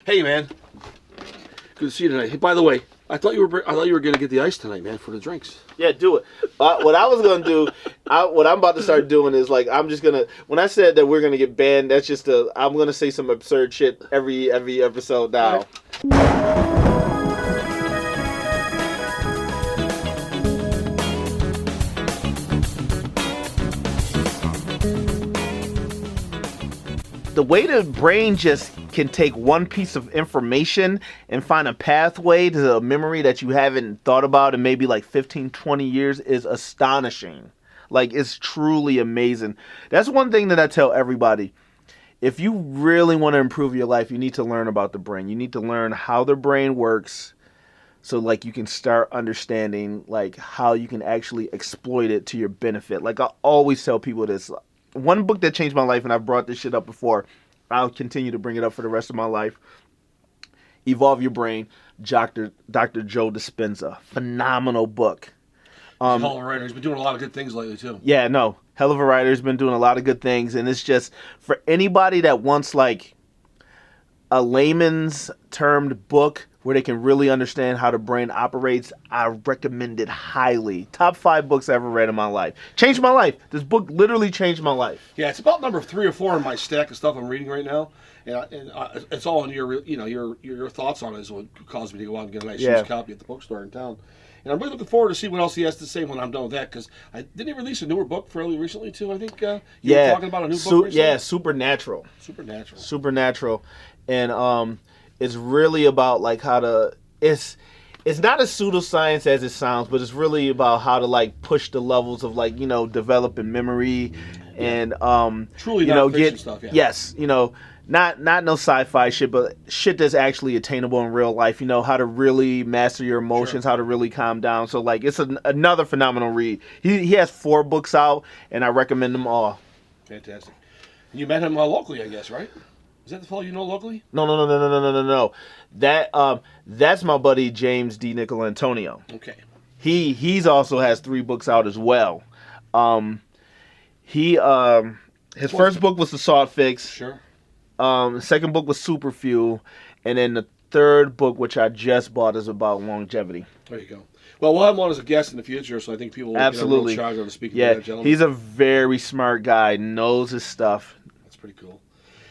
Hey, man. Good to see you tonight. Hey, by the way, I thought you were going to get the ice tonight, man, for the drinks. Yeah, do it. What I was gonna do, what I'm about to start doing is like I'm just gonna. When I said that we're gonna get banned, that's just I'm gonna say some absurd shit every episode now. The way the brain just can take one piece of information and find a pathway to a memory that you haven't thought about in maybe like 15, 20 years is astonishing. Like, it's truly amazing. That's one thing that I tell everybody. If you really want to improve your life, you need to learn about the brain. You need to learn how the brain works so like you can start understanding like how you can actually exploit it to your benefit. Like, I always tell people this. One book that changed my life, and I've brought this shit up before, I'll continue to bring it up for the rest of my life. Evolve Your Brain, Dr. Joe Dispenza. Phenomenal book. Hell of a writer. He's been doing a lot of good things lately, too. Yeah, no. Hell of a writer. He's been doing a lot of good things. And it's just, for anybody that wants, like, a layman's termed book where they can really understand how the brain operates, I recommend it highly. Top 5 books I ever read in my life. Changed my life. This book literally changed my life. Yeah, it's about number 3 or 4 in my stack of stuff I'm reading right now, and it's all on your thoughts on it is what caused me to go out and get a nice used copy at the bookstore in town. And I'm really looking forward to see what else he has to say when I'm done with that, because didn't he release a newer book fairly recently too? I think you were talking about a new book recently? Yeah, Supernatural. And it's really about like how to it's not as pseudoscience as it sounds, but it's really about how to like push the levels of like, developing memory and truly non-fiction stuff. Yeah. Yes, not no sci-fi shit, but shit that's actually attainable in real life. How to really master your emotions, how to really calm down. So like it's another phenomenal read. He has 4 books out, and I recommend them all. Fantastic. And you met him locally, I guess, right? Is that the fellow you know locally? No. That's my buddy James D. Nicolantonio. Okay. He's also has 3 books out as well. His first book was The Salt Fix. Sure. The second book was Super Fuel, and then the third book, which I just bought, is about longevity. There you go. Well, we'll have him on as a guest in the future, so I think people will absolutely get a real charge to speak to that gentleman. He's a very smart guy, knows his stuff. That's pretty cool.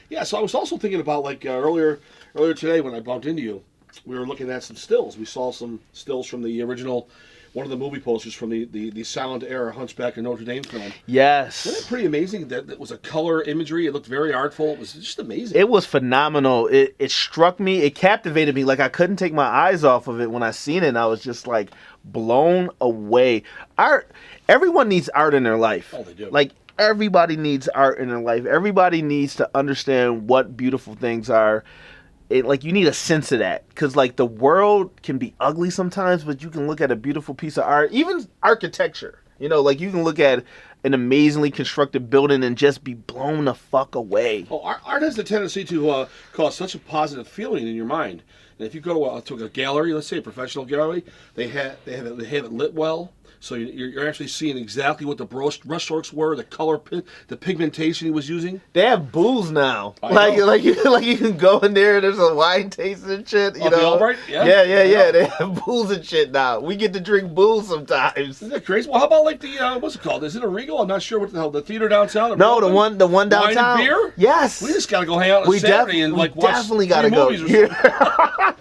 Yeah, so I was also thinking about, like, earlier today when I bumped into you, we were looking at some stills. We saw some stills from the original, one of the movie posters from the silent era Hunchback of Notre Dame film. Yes. Wasn't it pretty amazing that it was a color imagery? It looked very artful. It was just amazing. It was phenomenal. It struck me. It captivated me. Like, I couldn't take my eyes off of it when I seen it, and I was just, like, blown away. Art. Everyone needs art in their life. Oh, they do. Like, everybody needs art in their life. Everybody needs to understand what beautiful things are. Like, you need a sense of that, because like the world can be ugly sometimes, but you can look at a beautiful piece of art, even architecture. Like you can look at an amazingly constructed building and just be blown the fuck away. Oh, art has the tendency to cause such a positive feeling in your mind. And if you go to a gallery, let's say a professional gallery, they have it lit well. So you're actually seeing exactly what the brush strokes were, the color, the pigmentation he was using. They have booze now. Like you can go in there and there's a wine tasting and shit. You know? The Albright? Yeah. They have booze and shit now. We get to drink booze sometimes. Isn't that crazy? Well, how about like the what's it called? Is it a Regal? I'm not sure what the hell. The theater downtown. No, the one downtown. Wine and beer. Yes. We just gotta go hang out on Saturday and like watch definitely gotta go. Movies or something.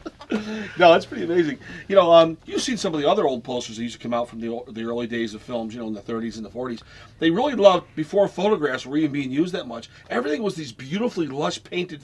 No, that's pretty amazing. You've seen some of the other old posters that used to come out from the early days of films, in the 30s and the 40s. They really loved, before photographs were even being used that much, everything was these beautifully lush painted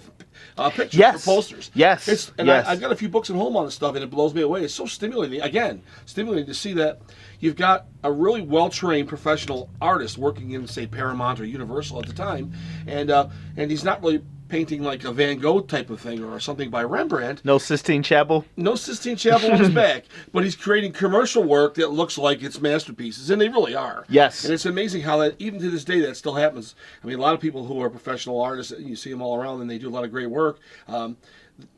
pictures for posters. Yes. I've got a few books at home on this stuff, and it blows me away. It's so stimulating. Again, stimulating to see that you've got a really well-trained professional artist working in, say, Paramount or Universal at the time, and he's not really painting like a Van Gogh type of thing or something by Rembrandt. No Sistine Chapel? No Sistine Chapel on his back. But he's creating commercial work that looks like it's masterpieces, and they really are. Yes. And it's amazing how that, even to this day, that still happens. I mean, a lot of people who are professional artists, you see them all around, and they do a lot of great work.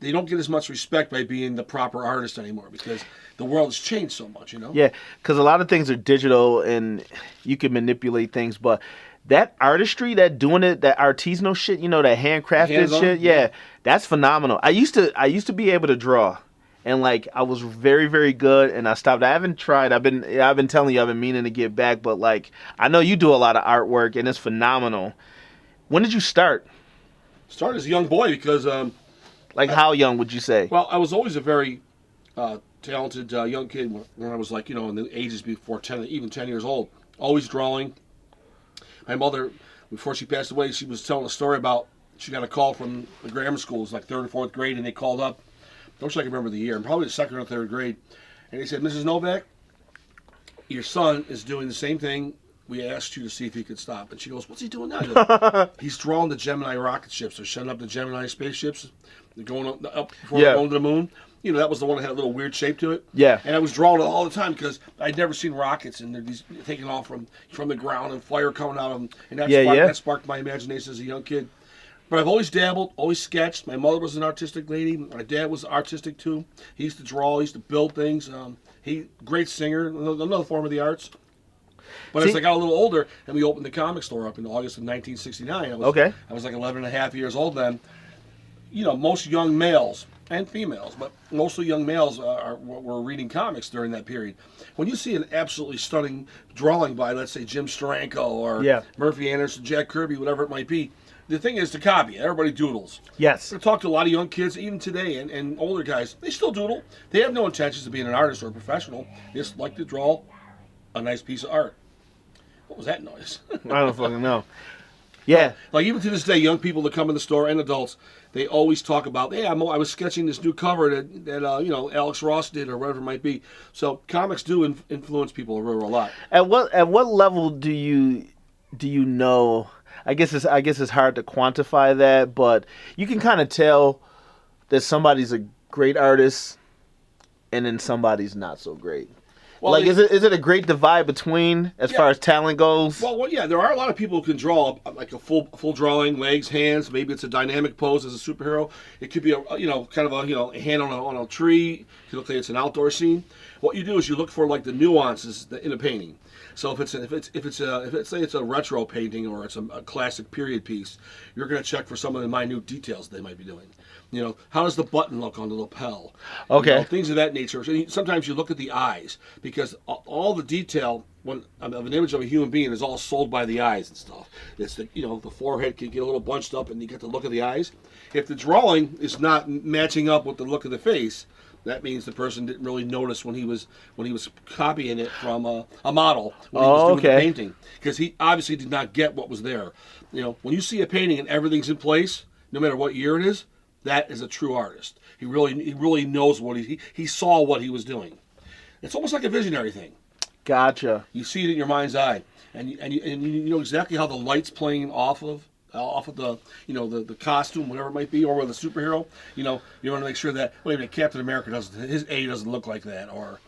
They don't get as much respect by being the proper artist anymore because the world has changed so much, Yeah, because a lot of things are digital, and you can manipulate things, but that artistry, that doing it, that artisanal shit, you know, that handcrafted Hands-on? shit, yeah, that's phenomenal. I used to be able to draw, and like I was very, very good, and I stopped. I haven't tried. I've been telling you, I've been meaning to get back, but like I know you do a lot of artwork, and it's phenomenal. When did you start? Started as a young boy because, How young would you say? well, I was always a very talented young kid when I was like, you know, in the ages before 10, even 10 years old. Always drawing. My mother, before she passed away, she was telling a story about she got a call from the grammar school. It was like 3rd or 4th grade, and they called up. I wish I could remember the year. Probably the 2nd or 3rd grade. And they said, Mrs. Novak, your son is doing the same thing. We asked you to see if he could stop. And she goes, what's he doing now? Goes, he's drawing the Gemini rocket ships. They're setting up the Gemini spaceships. They're going up before they're going to the moon. You know, that was the one that had a little weird shape to it. Yeah. And I was drawing it all the time because I'd never seen rockets and they're these taking off from the ground and fire coming out of them. And that sparked my imagination as a young kid. But I've always dabbled, always sketched. My mother was an artistic lady. My dad was artistic too. He used to draw. He used to build things. Great singer, another form of the arts. But as I got a little older and we opened the comic store up in August of 1969, I was like 11 and a half years old then. You know, most young males and females, but mostly young males were reading comics during that period. When you see an absolutely stunning drawing by, let's say, Jim Steranko or Murphy Anderson, Jack Kirby, whatever it might be, the thing is to copy. Everybody doodles. Yes. I talk to a lot of young kids, even today, and older guys. They still doodle. They have no intentions of being an artist or a professional. They just like to draw a nice piece of art. What was that noise? I don't fucking know. Yeah. Like even to this day, young people that come in the store and adults, they always talk about, hey, I was sketching this new cover that you know, Alex Ross did or whatever it might be. So comics do influence people a lot. At what level do you know? I guess it's hard to quantify that, but you can kind of tell that somebody's a great artist and then somebody's not so great. Well, like, is it a great divide between as far as talent goes? Well, yeah, there are a lot of people who can draw like a full drawing, legs, hands. Maybe it's a dynamic pose as a superhero. It could be a hand on a tree. It could look like it's an outdoor scene. What you do is you look for like the nuances in a painting. So if it's a retro painting or it's a classic period piece, you're going to check for some of the minute details they might be doing. You know, how does the button look on the lapel? Okay. You know, things of that nature. So sometimes you look at the eyes because all the detail of an image of a human being is all sold by the eyes and stuff. It's the forehead can get a little bunched up and you get the look of the eyes. If the drawing is not matching up with the look of the face, that means the person didn't really notice when he was copying it from a model when he was doing the painting, because he obviously did not get what was there. You know, when you see a painting and everything's in place, no matter what year it is, that is a true artist. He really knows what he saw what he was doing. It's almost like a visionary thing. Gotcha. You see it in your mind's eye, and you know exactly how the light's playing off of the the costume, whatever it might be, or with a superhero. You know, you want to make sure that Captain America his A doesn't look like that, or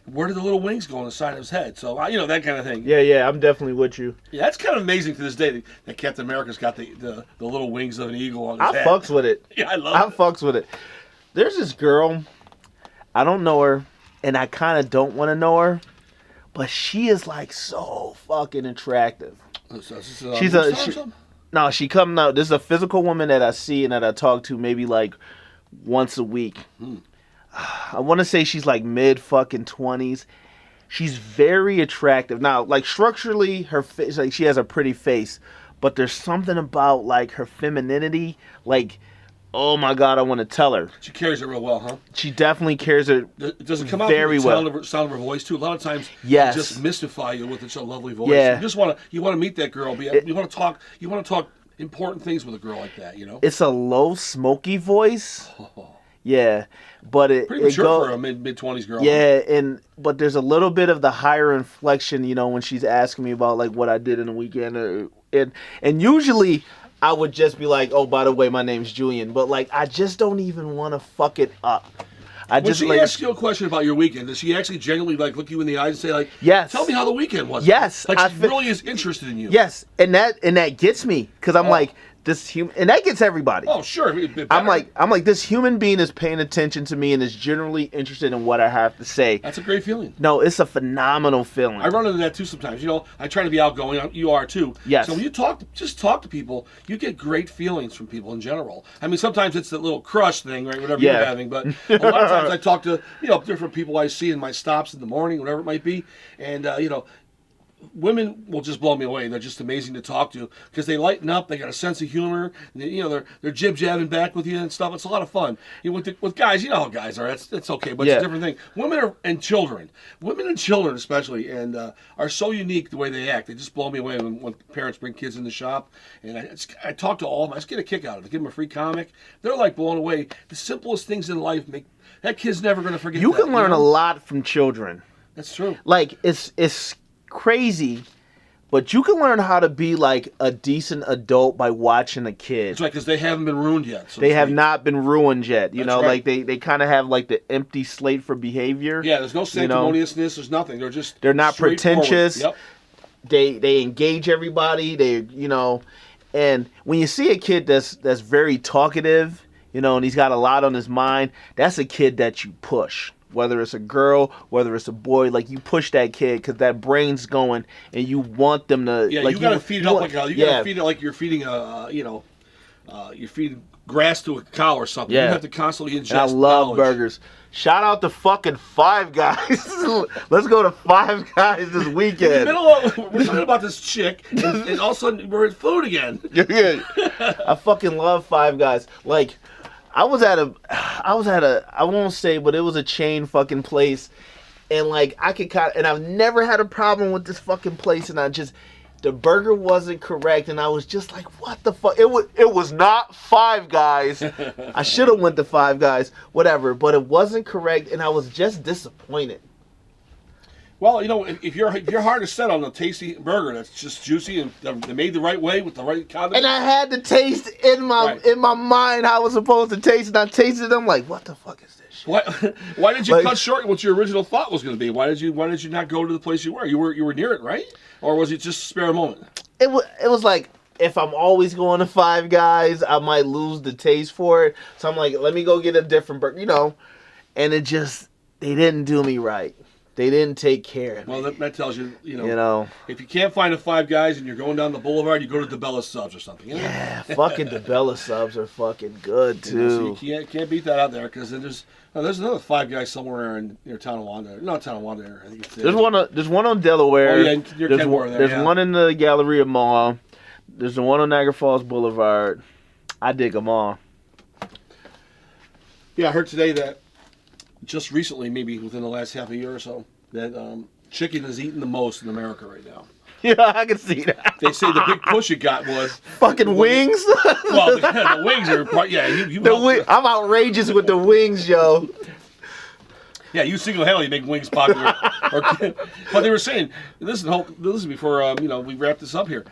where did the little wings go on the side of his head? So that kind of thing. Yeah, I'm definitely with you. Yeah, that's kind of amazing to this day that Captain America's got the little wings of an eagle on his head. I fucks with it. Yeah, I love it. I fucks with it. There's this girl, I don't know her, and I kind of don't want to know her, but she is like so fucking attractive. No, she come out. This is a physical woman that I see and that I talk to maybe like once a week. I want to say she's like mid fucking 20s. She's very attractive. Now, like structurally, her face, like she has a pretty face, but there's something about like her femininity, like, oh my God, I want to tell her. She carries it real well, huh? She definitely carries it Does it come out very from well. the sound of her voice too? A lot of times, yes, you just mystify you with such a lovely voice. Yeah. You want to meet that girl. You want to talk important things with a girl like that. You know. It's a low, smoky voice. Yeah, but pretty mature for a mid 20s girl. Yeah, but there's a little bit of the higher inflection, when she's asking me about like what I did in the weekend, and usually I would just be like, oh, by the way, my name's Julian, but like I just don't even want to fuck it up. When she asks you a question about your weekend, does she actually genuinely like look you in the eyes and say like, yes, tell me how the weekend was? Yes, like she really is interested in you. Yes, and that gets me because I'm like, this human, and that gets everybody. Oh, sure. I'm like, this human being is paying attention to me and is generally interested in what I have to say. That's a great feeling. No, it's a phenomenal feeling. I run into that too sometimes. You know, I try to be outgoing. You are too. Yes. So when you talk to people, you get great feelings from people in general. I mean, sometimes it's that little crush thing, right? Whatever you're having. But a lot of times I talk to, different people I see in my stops in the morning, whatever it might be. And, women will just blow me away. They're just amazing to talk to because they lighten up. They got a sense of humor. They're jib-jabbing back with you and stuff. It's a lot of fun. With guys, you know how guys are. It's okay, but it's a different thing. Women and children especially, and are so unique the way they act. They just blow me away when parents bring kids in the shop. And I talk to all of them. I just get a kick out of it. Give them a free comic. They're like blown away. The simplest things in life make that kid's never going to forget. You can learn a lot from children. That's true. Like it's crazy, but you can learn how to be like a decent adult by watching a kid. That's right, because they haven't been ruined yet. So they have not been ruined yet. You know, right. like they kind of have like the empty slate for behavior. Yeah, there's no sanctimoniousness. There's nothing. They're not pretentious. Yep. They engage everybody. And when you see a kid that's very talkative, and he's got a lot on his mind, that's a kid that you push. Whether it's a girl, whether it's a boy, like you push that kid because that brain's going, and you want them to. Yeah, like, you got to feed it up like you got to feed it like you're feeding you're feeding grass to a cow or something. Yeah. You have to constantly ingest. And I love knowledge. burgers. Shout out to fucking Five Guys. Let's go to Five Guys this weekend. We're talking about this chick, and all of a sudden we're at food again. Yeah. I fucking love Five Guys. Like. I was at a, I won't say, but it was a chain fucking place. And like, and I've never had a problem with this fucking place. And the burger wasn't correct. And I was just like, what the fuck? It was not Five Guys. I should have went to Five Guys, whatever. But it wasn't correct. And I was just disappointed. Well, if your heart is set on a tasty burger that's just juicy and they're made the right way with the right condiments. And I had to taste in my mind how I was supposed to taste, and I tasted it. I'm like, what the fuck is this shit? Why did you cut short what your original thought was going to be? Why did you not go to the place you were? You were near it, right? Or was it just a spare moment? It was like, if I'm always going to Five Guys, I might lose the taste for it. So I'm like, let me go get a different burger, And they didn't do me right. They didn't take care of me. Well, that tells you, if you can't find a Five Guys and you're going down the boulevard, you go to DeBella Subs or something. Yeah, fucking DeBella Subs are fucking good, too. So you can't beat that out there, because there's another Five Guys somewhere near Tonawanda. Not Tonawanda. I think it's there's one on Delaware. Oh, yeah, near Kenmore there. There's one in the Galleria Mall. There's the one on Niagara Falls Boulevard. I dig them all. Yeah, I heard today that just recently, maybe within the last half a year or so, that chicken is eaten the most in America right now. Yeah, I can see that. They say the big push it got was fucking wings. Well, the wings are I'm outrageous with the wings, yo. Yeah, you single-handedly make wings popular. But they were saying, listen before we wrap this up here.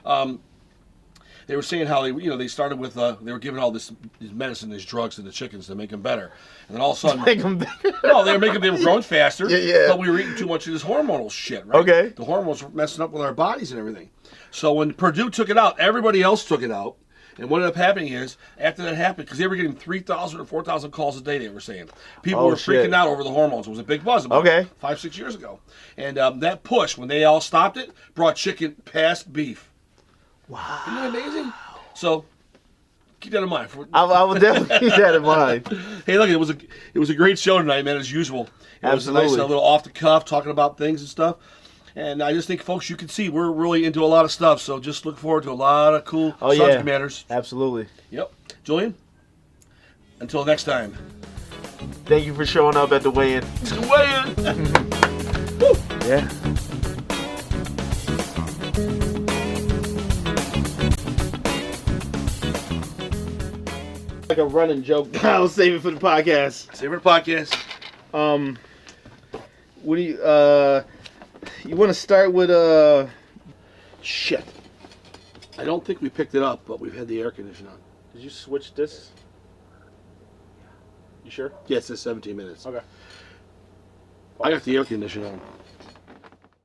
They were saying how they started with they were giving all this medicine, these drugs to the chickens to make them better, and then all of a sudden, make them better. No, they were growing faster. Yeah. But we were eating too much of this hormonal shit, right? Okay. The hormones were messing up with our bodies and everything. So when Purdue took it out, everybody else took it out. And what ended up happening is, after that happened, because they were getting 3,000 or 4,000 calls a day, they were saying. People were freaking out over the hormones. It was a big buzz about 5-6 years ago. And that push, when they all stopped it, brought chicken past beef. Wow. Isn't that amazing? So, keep that in mind. I will definitely keep that in mind. Hey, look, it was a great show tonight, man, as usual. It Absolutely. was a nice little off-the-cuff, talking about things and stuff. And I just think, folks, you can see we're really into a lot of stuff. So just look forward to a lot of cool subject matters. Absolutely. Yep. Julian, until next time. Thank you for showing up at the weigh-in. It's the weigh-in. Woo. Yeah. Like a running joke. I'll save it for the podcast. Save it for the podcast. What do you want to start with shit. I don't think we picked it up, but we've had the air conditioner on. Did you switch this? You sure? Yeah, it says 17 minutes. Okay. I got the air conditioner on.